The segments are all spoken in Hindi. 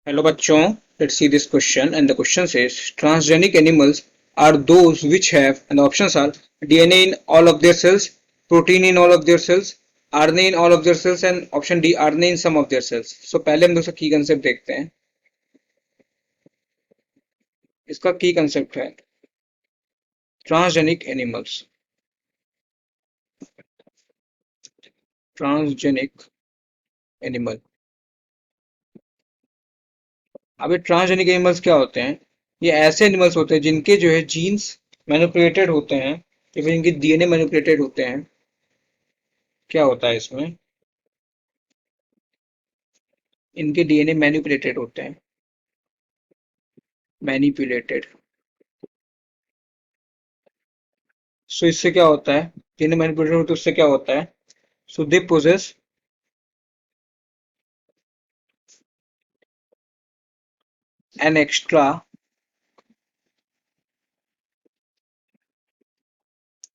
Hello bachon, let's see this question, and the question says transgenic animals are those which have, and the options are DNA in all of their cells, protein in all of their cells, RNA in all of their cells, and option D RNA in some of their cells. So पहले हम दोस्तों की कंसेप्ट देखते हैं. इसका की कंसेप्ट है ट्रांसजेनिक एनिमल्स. Transgenic animal. अब ये ट्रांसजेनिक एनिमल्स क्या होते हैं? ये ऐसे एनिमल्स होते हैं जिनके जो है जीन्स मैनिपुलेटेड होते हैं या फिर इनके डीएनए मैनिपुलेटेड होते हैं. क्या होता है इसमें? इनके डीएनए मैनिपुलेटेड होते हैं. मैनिपुलेटेड. सो इससे क्या होता है? डीएनए मैनिपुलेटेड होते उससे क्या होता है? So they possess an extra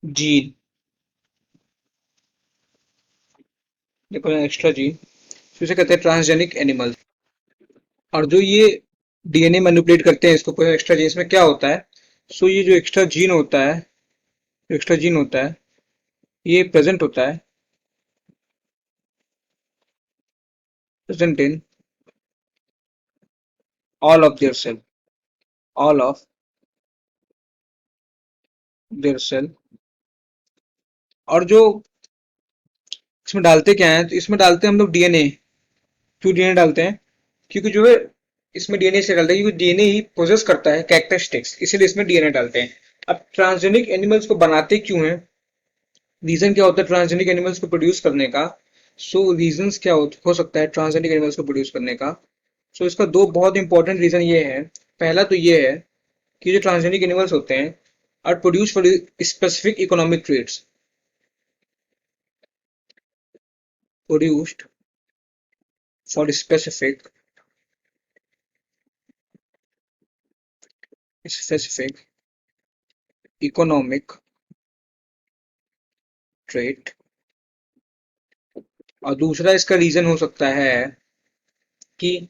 gene. देखो एक्स्ट्रा जीन. तो इसे कहते हैं ट्रांसजेनिक एनिमल. और जो ये डीएनए मैनिपुलेट करते हैं इसको कोई एक्स्ट्रा जीन, इसमें क्या होता है? सो ये जो एक्स्ट्रा जीन होता है, एक्स्ट्रा जीन होता है, ये प्रेजेंट होता है, present in all of their cell, all of their cell. और जो इसमें डालते क्या है, तो इसमें डालते हैं हम लोग डीएनए. क्यों डीएनए डालते हैं? क्योंकि जो है इसमें डीएनए से डालते हैं क्योंकि डीएनए ही पोजेस करता है कैरेक्टरिस्टिक्स, इसीलिए इसमें डीएनए डालते हैं. अब ट्रांसजेनिक एनिमल्स को बनाते क्यों हैं? रीजन क्या होता है ट्रांसजेनिक एनिमल्स को प्रोड्यूस करने का? सो रीजंस क्या हो सकता है ट्रांसजेनिक एनिमल्स को प्रोड्यूस करने का? सो इसका दो बहुत इंपॉर्टेंट रीजन ये है. पहला तो ये है कि जो ट्रांसजेनिक एनिमल्स होते हैं are produce for specific economic traits. Produced for specific economic trait. और दूसरा इसका रीजन हो सकता है कि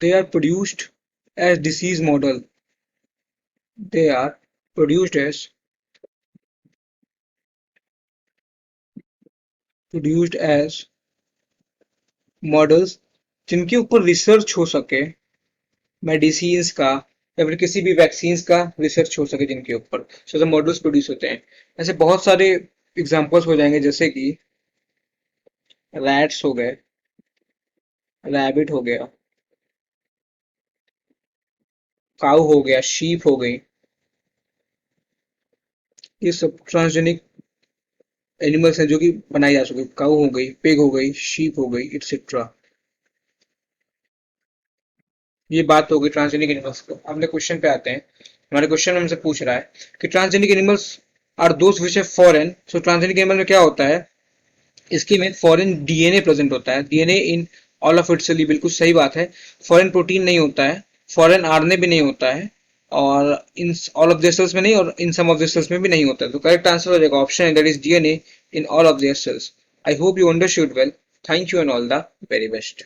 they are produced as disease model. They are produced as models जिनके ऊपर रिसर्च हो सके, मेडिसिन्स का या फिर किसी भी वैक्सीन्स का रिसर्च हो सके जिनके ऊपर. सो द मॉडल्स प्रोड्यूस होते हैं. ऐसे बहुत सारे एग्जांपल्स हो जाएंगे जैसे कि रैट्स हो गए, रैबिट हो गया, काऊ हो गया, शीप हो गई. ये सब ट्रांसजेनिक एनिमल्स हैं जो कि बनाई जा सके. काऊ हो गई, पिग हो गई, शीप हो गई, एटसेट्रा. ये बात हो गई ट्रांसजेनिक एनिमल्स को. अपने क्वेश्चन पे आते हैं. हमारे क्वेश्चन हमसे पूछ रहा है कि ट्रांसजेनिक एनिमल्स आर दोस विच है फॉरेन. सो ट्रांसजेनिक एनिमल में क्या होता है? इसके में फॉरेन डीएनए प्रेजेंट होता है. DNA in all of its. बिल्कुल सही बात है. फॉरेन प्रोटीन नहीं होता है, फॉरेन आरएनए भी नहीं होता है, और in all of their cells में नहीं और in some of their cells में भी नहीं होता है. तो करेक्ट आंसर हो जाएगा option that is DNA in all of their cells. I hope you understood well. Thank you and all the very best.